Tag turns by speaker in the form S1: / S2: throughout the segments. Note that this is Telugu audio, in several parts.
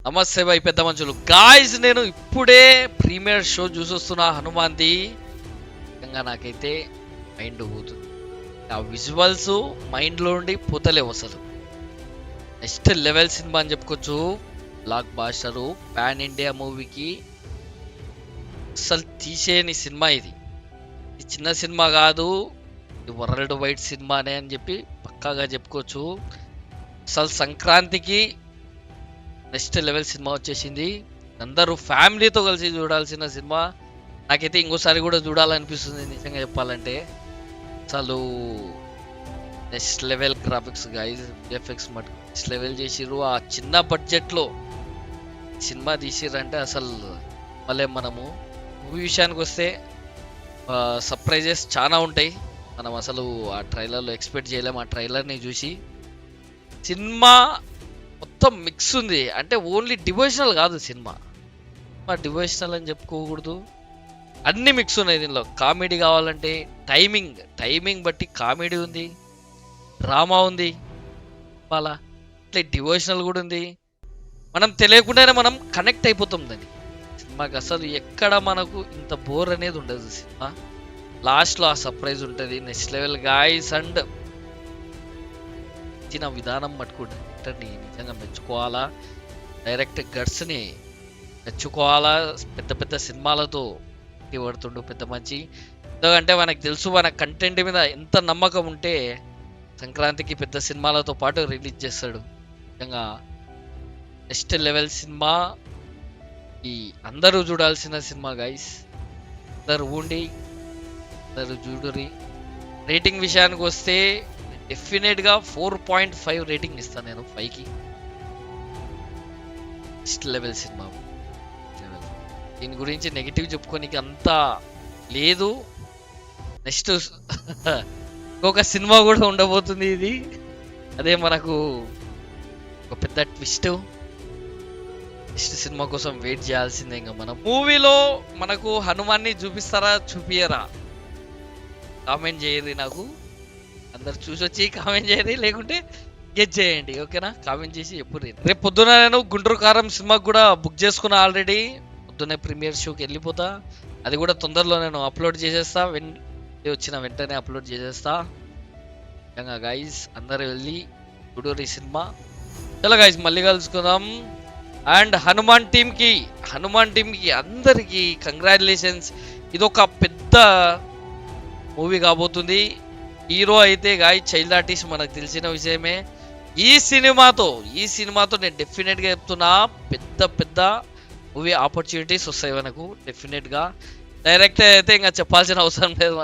S1: నమస్తే భయ్ పెద్ద మనుషులు గాయ్స్, నేను ఇప్పుడే ప్రీమియర్ షో చూసొస్తున్నా హనుమాన్ది. నిజంగా నాకైతే మైండ్ పోతుంది. ఆ విజువల్స్ మైండ్లో నుండి పోతలేవు అసలు. నెక్స్ట్ లెవెల్ సినిమా అని చెప్పుకోవచ్చు. బ్లాక్ బాస్టరు, పాన్ ఇండియా మూవీకి అసలు తీసేయని సినిమా ఇది. ఇది చిన్న సినిమా కాదు, ఇది వరల్డ్ వైడ్ సినిమానే అని చెప్పి పక్కాగా చెప్పుకోవచ్చు. అసలు సంక్రాంతికి నెక్స్ట్ లెవెల్ సినిమా వచ్చేసింది. అందరూ ఫ్యామిలీతో కలిసి చూడాల్సిన సినిమా. నాకైతే ఇంకోసారి కూడా చూడాలనిపిస్తుంది నిజంగా చెప్పాలంటే. అసలు next level graphics guys, VFX మటు నెక్స్ట్ లెవెల్ చేసిర్రు. ఆ చిన్న బడ్జెట్లో సినిమా తీసిర్రంటే అసలు మళ్ళీ మనము మూవీ విషయానికి వస్తే సర్ప్రైజెస్ చాలా ఉంటాయి. మనం అసలు ఆ ట్రైలర్లో ఎక్స్పెక్ట్ చేయలేము. ఆ ట్రైలర్ని చూసి సినిమా మొత్తం మిక్స్ ఉంది. అంటే ఓన్లీ డివోషనల్ కాదు సినిమా. డివోషనల్ అని చెప్పుకోకూడదు, అన్ని మిక్స్ ఉన్నాయి దీనిలో. కామెడీ కావాలంటే టైమింగ్ బట్టి కామెడీ ఉంది, డ్రామా ఉంది, అలా ఇట్లా డివోషనల్ కూడా ఉంది. మనం తెలియకుండానే మనం కనెక్ట్ అయిపోతాం దాన్ని సినిమాకి. అసలు ఎక్కడ మనకు ఇంత బోర్ అనేది ఉండదు సినిమా. లాస్ట్లో ఆ సర్ప్రైజ్ ఉంటుంది. Next level guys. అండ్ ఇచ్చిన విధానం మట్టుకుంటే నిజంగా మెచ్చుకోవాలా. డైరెక్ట్ గట్స్ని మెచ్చుకోవాలా. పెద్ద పెద్ద సినిమాలతో పడుతుండు పెద్ద మంచి. ఎందుకంటే మనకు తెలుసు మన కంటెంట్ మీద ఎంత నమ్మకం ఉంటే సంక్రాంతికి పెద్ద సినిమాలతో పాటు రిలీజ్ చేస్తాడు. నిజంగా నెక్స్ట్ లెవెల్ సినిమా. ఈ అందరూ చూడాల్సిన సినిమా గైస్. అందరూ ఉండి అందరూ చూడురి. రేటింగ్ విషయానికి వస్తే డెఫినెట్గా 4.5 రేటింగ్ ఇస్తాను నేను 5కి. Next level cinema. దీని గురించి నెగిటివ్ చెప్పుకోనికి అంతా లేదు. నెక్స్ట్ ఇంకొక సినిమా కూడా ఉండబోతుంది ఇది. అదే మనకు ఒక పెద్ద ట్విస్ట్. నెక్స్ట్ సినిమా కోసం వెయిట్ చేయాల్సిందే. ఇంకా మనం మూవీలో మనకు హనుమాన్ని చూపిస్తారా చూపియరా కామెంట్ చేయరు. నాకు అందరు చూసొచ్చి కామెంట్ చేయండి, లేకుంటే గెట్ చేయండి. ఓకేనా? కామెంట్ చేసి ఎప్పుడు రేపు పొద్దున నేను గుంటూరు కారం సినిమాకి కూడా బుక్ చేసుకున్నా ఆల్రెడీ. పొద్దున్నే ప్రీమియర్ షోకి వెళ్ళిపోతా. అది కూడా తొందరలో నేను అప్లోడ్ చేసేస్తా. వచ్చిన వెంటనే అప్లోడ్ చేసేస్తా. నిజంగా గైజ్ అందరు వెళ్ళి చూడూరి సినిమా. చలో గైజ్, మళ్ళీ కలుసుకుందాం. అండ్ హనుమాన్ టీమ్కి అందరికీ కంగ్రాచులేషన్స్. ఇదొక పెద్ద మూవీ కాబోతుంది. హీరో అయితే గాయ చైల్డ్ ఆర్టిస్ట్, మనకు తెలిసిన విషయమే. ఈ సినిమాతో నేను డెఫినెట్గా చెప్తున్నా, పెద్ద మూవీ ఆపర్చునిటీస్ వస్తాయి మనకు డెఫినెట్గా. డైరెక్టర్ అయితే ఇంకా చెప్పాల్సిన అవసరం లేదు.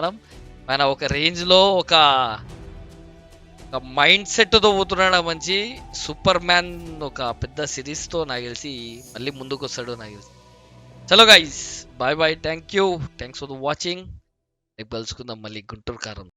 S1: మన ఒక రేంజ్లో ఒక మైండ్ సెట్తో పోతున్నాడు. మంచి సూపర్ మ్యాన్ ఒక పెద్ద సిరీస్తో నాకు తెలిసి మళ్ళీ ముందుకు వస్తాడు నాకు తెలిసి. చలో guys, bye thanks for the watching. రేపు కలుసుకుందాం మళ్ళీ గుంటూరు కారం.